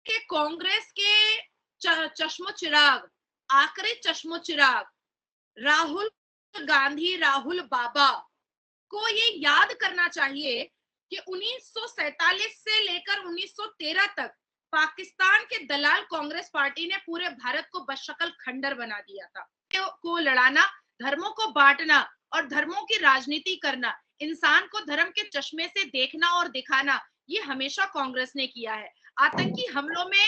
कि कांग्रेस के चश्मो चिराग, आखिरी चश्मो चिराग राहुल गांधी, राहुल बाबा को ये याद करना चाहिए कि 1947 से लेकर 1913 तक पाकिस्तान के दलाल कांग्रेस पार्टी ने पूरे भारत को बदशक्ल खंडर बना दिया था। को लड़ाना, धर्मों को बांटना और धर्मों की राजनीति करना, इंसान को धर्म के चश्मे से देखना और दिखाना, ये हमेशा कांग्रेस ने किया है। आतंकी हमलों में,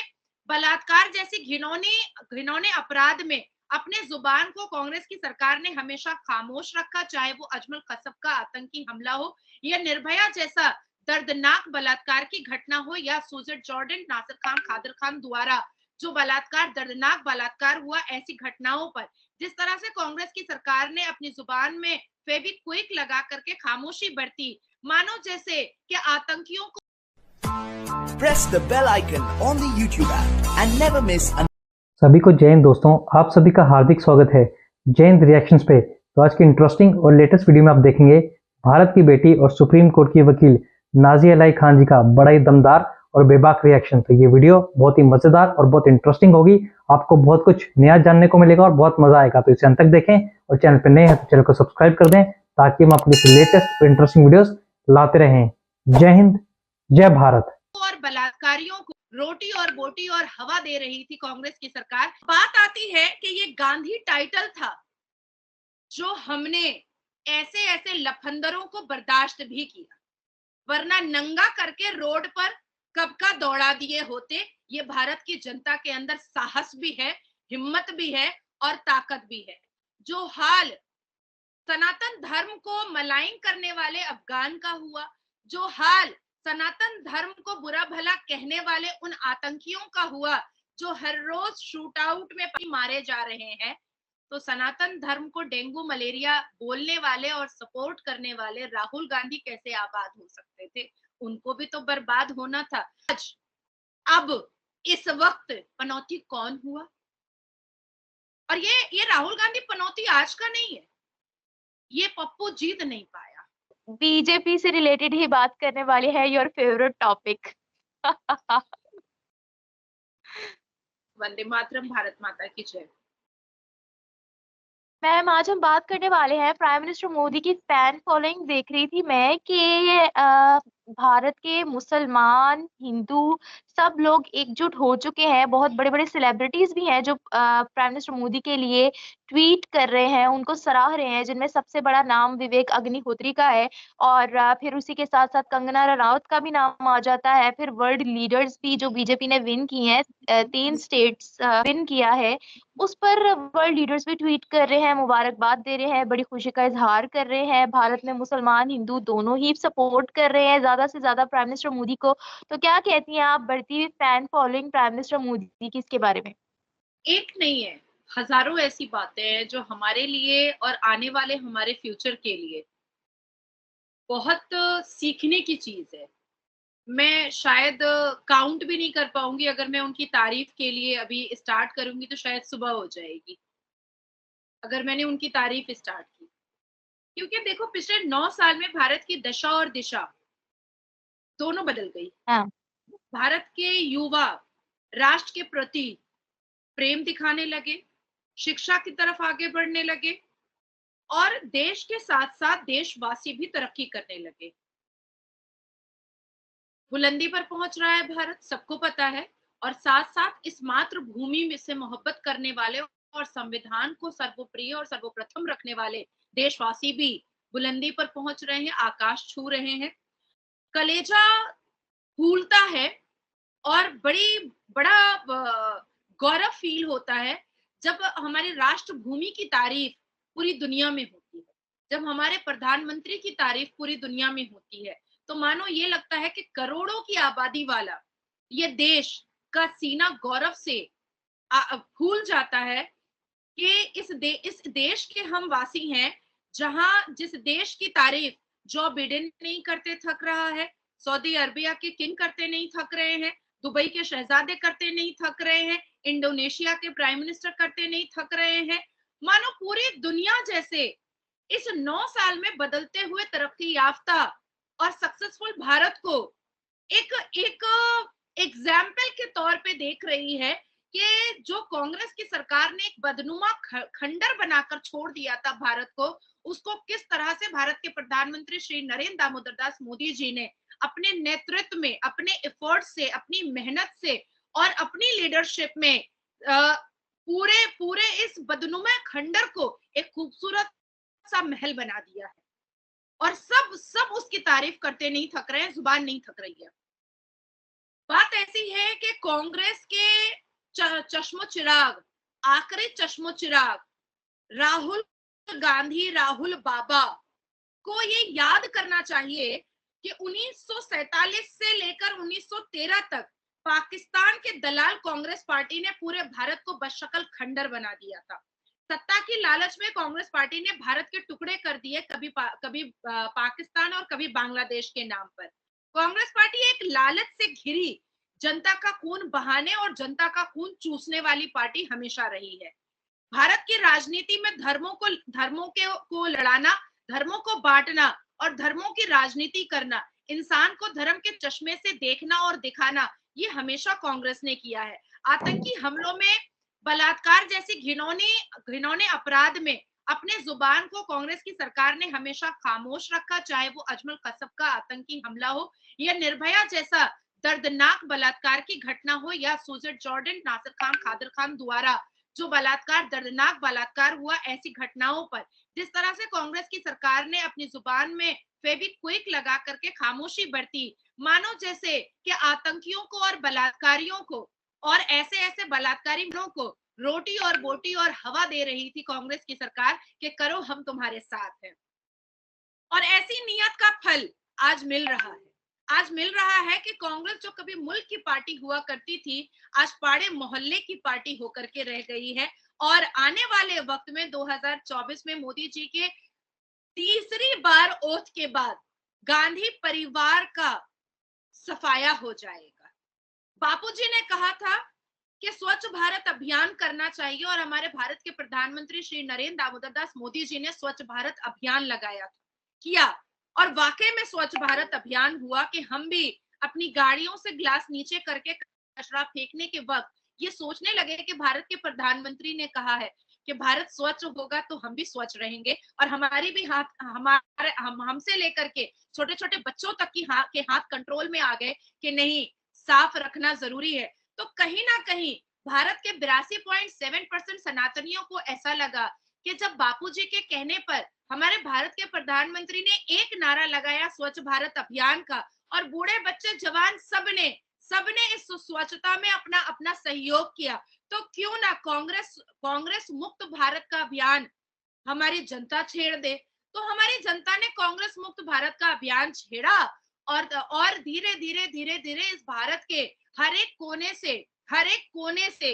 बलात्कार जैसे घिनौने घिनौने अपराध में अपने जुबान को कांग्रेस की सरकार ने हमेशा खामोश रखा, चाहे वो अजमल कसब का आतंकी हमला हो या निर्भया जैसा दर्दनाक बलात्कार की घटना हो या सुजेट जॉर्डन, नासिर खान, खादर खान द्वारा जो बलात्कार, दर्दनाक बलात्कार हुआ, ऐसी घटनाओं पर जिस तरह से कांग्रेस की सरकार ने अपनी जुबान में फेविक्विक लगा करके खामोशी बरती, मानो जैसे कि आतंकियों को। Press the bell icon on the YouTube app and never miss an सभी को जय हिंद दोस्तों, आप सभी का हार्दिक स्वागत है जय हिंद रिएक्शंस पे। तो आज की इंटरेस्टिंग और लेटेस्ट वीडियो में आप देखेंगे भारत की बेटी और सुप्रीम कोर्ट की वकील नाजिया इलाही खान जी का बड़ा ही दमदार और बेबाक रिएक्शन। तो ये वीडियो बहुत ही मजेदार और बहुत इंटरेस्टिंग होगी, आपको बहुत कुछ नया जानने को मिलेगा और बहुत मजा आएगा। तो इसे अंत तक देखें और चैनल पर नए हैं तो चैनल को सब्सक्राइब कर दें ताकि हम आपके लेटेस्ट और इंटरेस्टिंग वीडियोस लाते रहें। जय हिंद, जय भारत। और बलात्कारियों को रोटी और बोटी और हवा दे रही थी कांग्रेस की सरकार। बात आती है कि ये गांधी टाइटल था जो हमने ऐसे ऐसे लफंदरों को बर्दाश्त भी किया, वरना नंगा करके रोड पर कब का दौड़ा दिए होते। ये भारत की जनता के अंदर साहस भी है, हिम्मत भी है और ताकत भी है। जो हाल सनातन धर्म को मलाइन करने वाले अफगान का हुआ, जो हाल सनातन धर्म को बुरा भला कहने वाले उन आतंकियों का हुआ जो हर रोज शूट आउट में मारे जा रहे हैं, तो सनातन धर्म को डेंगू मलेरिया बोलने वाले और सपोर्ट करने वाले राहुल गांधी कैसे आबाद हो सकते थे? उनको भी तो बर्बाद होना था। आज अब इस वक्त पनौती कौन हुआ? और ये राहुल गांधी पनौती आज का नहीं है, ये पप्पू जीत नहीं पाया। बीजेपी से रिलेटेड ही बात करने वाली है, your favourite topic. Vande Mataram, Bharat माता की जय। मैम, आज हम बात करने वाले हैं प्राइम मिनिस्टर मोदी की फैन फॉलोइंग। देख रही थी मैं कि भारत के मुसलमान, हिंदू सब लोग एकजुट हो चुके हैं। बहुत बड़े बड़े सेलिब्रिटीज भी हैं जो प्राइम मिनिस्टर मोदी के लिए ट्वीट कर रहे हैं, उनको सराह रहे हैं, जिनमें सबसे बड़ा नाम विवेक अग्निहोत्री का है और फिर उसी के साथ साथ कंगना रनौत का भी नाम आ जाता है। फिर वर्ल्ड लीडर्स भी जो बीजेपी ने विन की हैं, 3 स्टेट्स विन किया है, उस पर वर्ल्ड लीडर्स भी ट्वीट कर रहे हैं, मुबारकबाद दे रहे हैं, बड़ी खुशी का इजहार कर रहे हैं। भारत में मुसलमान हिंदू दोनों ही सपोर्ट कर रहे हैं ज्यादा से ज्यादा प्राइम मिनिस्टर मोदी को। तो क्या कहती हैं आप, बढ़ती हुई fan following prime minister Modi की, इसके बारे में? एक नहीं है, हजारों ऐसी बातें हैं जो हमारे लिए और आने वाले हमारे फ्यूचर के लिए बहुत सीखने की चीज है। मैं शायद काउंट भी नहीं कर पाऊंगी, अगर मैं उनकी तारीफ के लिए अभी स्टार्ट करूंगी तो शायद सुबह हो जाएगी, अगर मैंने उनकी तारीफ स्टार्ट की। क्योंकि देखो, पिछले 9 साल में भारत की दशा और दिशा दोनों बदल गई। हाँ। भारत के युवा राष्ट्र के प्रति प्रेम दिखाने लगे, शिक्षा की तरफ आगे बढ़ने लगे और देश के साथ साथ देशवासी भी तरक्की करने लगे। बुलंदी पर पहुंच रहा है भारत, सबको पता है। और साथ साथ इस मातृभूमि में से मोहब्बत करने वाले और संविधान को सर्वोप्रिय और सर्वप्रथम रखने वाले देशवासी भी बुलंदी पर पहुंच रहे हैं, आकाश छू रहे हैं। कलेजा फूलता है और बड़ा गौरव फील होता है जब हमारे राष्ट्र भूमि की तारीफ पूरी दुनिया में होती है, जब हमारे प्रधानमंत्री की तारीफ पूरी दुनिया में होती है, तो मानो ये लगता है कि करोड़ों की आबादी वाला ये देश का सीना गौरव से फूल जाता है कि इस देश के हम वासी हैं, जहां जिस देश की तारीफ जो बिडेन नहीं करते थक रहा है, सऊदी अरबिया के किंग करते नहीं थक रहे हैं, दुबई के शहजादे करते नहीं थक रहे हैं, इंडोनेशिया के प्राइम मिनिस्टर करते नहीं थक रहे हैं। मानो पूरी दुनिया जैसे इस 9 साल में बदलते हुए तरक्की याफ्ता और सक्सेसफुल भारत को एक एक एग्जाम्पल के तौर पे देख रही है कि जो कांग्रेस की सरकार ने एक बदनुमा खंडर बनाकर छोड़ दिया था भारत को, उसको किस तरह से भारत के प्रधानमंत्री श्री नरेंद्र दामोदर दास मोदी जी ने अपने नेतृत्व में, अपने एफर्ट से, अपनी मेहनत से और अपनी लीडरशिप में पूरे पूरे इस बदनुमा खंडर को एक खूबसूरत सा महल बना दिया है। और सब उसकी तारीफ करते नहीं थक रहे हैं, जुबान नहीं थक रही है। बात ऐसी है कि कांग्रेस के चश्मो चिराग, आखिरी चश्मो चिराग राहुल गांधी, राहुल बाबा को ये याद करना चाहिए कि 1947 से लेकर 1913 तक पाकिस्तान के दलाल कांग्रेस पार्टी ने पूरे भारत को बदशक्ल खंडर बना दिया था। सत्ता की लालच में कांग्रेस पार्टी ने भारत के टुकड़े कर दिए, कभी पाकिस्तान और कभी बांग्लादेश के नाम पर। कांग्रेस पार्टी एक लालच से घिरी, जनता का खून बहाने और जनता का खून चूसने वाली पार्टी हमेशा रही है। भारत की राजनीति में धर्मों को लड़ाना, धर्मों को बांटना और धर्मों की राजनीति करना, इंसान को धर्म के चश्मे से देखना और दिखाना, ये हमेशा कांग्रेस ने किया है। आतंकी हमलों में, बलात्कार जैसी घिनौने अपराध में अपने जुबान को कांग्रेस की सरकार ने हमेशा खामोश रखा, चाहे वो अजमल कसब का आतंकी हमला हो या निर्भया जैसा दर्दनाक बलात्कार की घटना हो या सुजेट जॉर्डन, नासिर खान, कादिर खान द्वारा जो दर्दनाक बलात्कार हुआ, ऐसी घटनाओं पर जिस तरह से कांग्रेस की सरकार ने अपनी जुबान में फेविक्विक लगा करके खामोशी बरती, मानो जैसे कि आतंकियों को और बलात्कारियों को और ऐसे बलात्कारियों को रोटी और बोटी और हवा दे रही थी कांग्रेस की सरकार कि करो, हम तुम्हारे साथ हैं। और ऐसी नियत का फल आज मिल रहा है कि कांग्रेस जो कभी मुल्क की पार्टी हुआ करती थी, आज पाड़े मोहल्ले की पार्टी होकर के रह गई है। और आने वाले वक्त में 2024 में मोदी जी के तीसरी बार ओथ के बाद गांधी परिवार का सफाया हो जाएगा। बापूजी ने कहा था कि स्वच्छ भारत अभियान करना चाहिए और हमारे भारत के प्रधानमंत्री श्री नरेंद्र दामोदर दास मोदी जी ने स्वच्छ भारत अभियान किया और वाकई में स्वच्छ भारत अभियान हुआ कि हम भी अपनी गाड़ियों से ग्लास नीचे करके कचरा फेंकने के वक्त ये सोचने लगे कि भारत के प्रधानमंत्री ने कहा है कि भारत स्वच्छ होगा तो हम भी स्वच्छ रहेंगे और हमारी भी हमसे लेकर के छोटे छोटे बच्चों तक के हाथ कंट्रोल में आ गए कि नहीं, साफ रखना जरूरी है। तो कहीं ना कहीं भारत के 82.7% सनातनियों को ऐसा लगा कि जब बापूजी के कहने पर हमारे भारत के प्रधानमंत्री ने एक नारा लगाया स्वच्छ भारत अभियान का, और बूढ़े बच्चे जवान सबने इस स्वच्छता में अपना सहयोग किया, तो क्यों ना कांग्रेस मुक्त भारत का अभियान हमारी जनता छेड़ दे। तो हमारी जनता ने कांग्रेस मुक्त भारत का अभियान छेड़ा और धीरे धीरे इस भारत के हर एक कोने से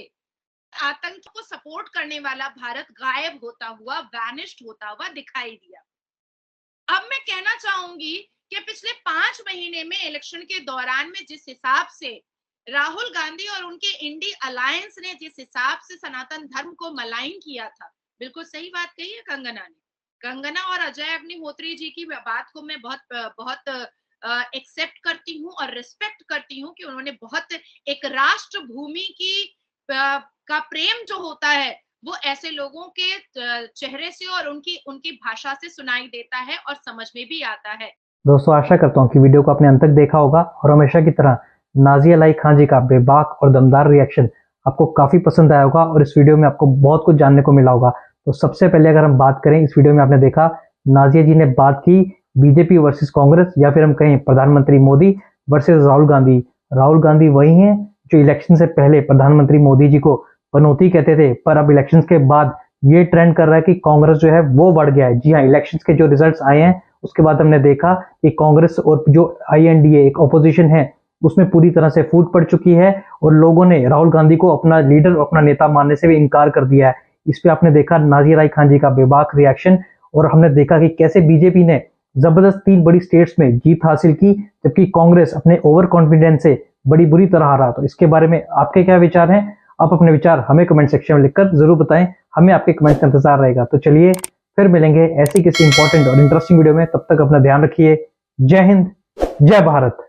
आतंक को सपोर्ट करने वाला भारत गायब होता हुआ, वैनिश्ड होता हुआ दिखाई दिया। अब मैं कहना चाहूंगी कि पिछले 5 महीने में इलेक्शन के दौरान में जिस हिसाब से राहुल गांधी और उनके इंडी अलायंस ने जिस हिसाब से सनातन धर्म को मलाइन किया था, बिल्कुल सही बात कही है कंगना ने। कंगना और अजय अग्निहोत्री जी की बात को मैं बहुत एक्सेप्ट करती हूँ और रिस्पेक्ट करती हूँ कि उन्होंने बहुत एक राष्ट्र भूमि की का प्रेम जो होता है वो ऐसे लोगों के चेहरे से और उनकी भाषा से सुनाई देता है और समझ में भी आता है। दोस्तों, आशा करता हूँ कि वीडियो को आपने अंत तक देखा होगा और हमेशा की तरह नाजिया लाई खान जी का बेबाक और दमदार रिएक्शन आपको काफी पसंद आया होगा और इस वीडियो में आपको बहुत कुछ जानने को मिला होगा। तो सबसे पहले अगर हम बात करें, इस वीडियो में आपने देखा नाजिया जी ने बात की बीजेपी वर्सेस कांग्रेस, या फिर हम कहें प्रधानमंत्री मोदी वर्सेस राहुल गांधी। राहुल गांधी वही हैं जो इलेक्शन से पहले प्रधानमंत्री मोदी जी को पनौती कहते थे, पर अब इलेक्शंस के बाद ये ट्रेंड कर रहा है कि कांग्रेस जो है वो बढ़ गया है। जी हाँ, इलेक्शंस के जो रिजल्ट्स आए हैं उसके बाद हमने देखा कि कांग्रेस और जो INDA एक ऑपोजिशन है उसमें पूरी तरह से फूट पड़ चुकी है और लोगों ने राहुल गांधी को अपना लीडर, अपना नेता मानने से भी इनकार कर दिया है। इस पे आपने देखा नाजिया लाई खान जी का बेबाक रिएक्शन, और हमने देखा कि कैसे बीजेपी ने जबरदस्त 3 बड़ी स्टेट्स में जीत हासिल की, जबकि कांग्रेस अपने ओवर कॉन्फिडेंस से बड़ी बुरी तरह हारा। तो इसके बारे में आपके क्या विचार हैं? आप अपने विचार हमें कमेंट सेक्शन में लिखकर जरूर बताएं, हमें आपके कमेंट का इंतजार रहेगा। तो चलिए फिर मिलेंगे ऐसी किसी इंपॉर्टेंट और इंटरेस्टिंग वीडियो में, तब तक अपना ध्यान रखिए। जय हिंद, जय भारत।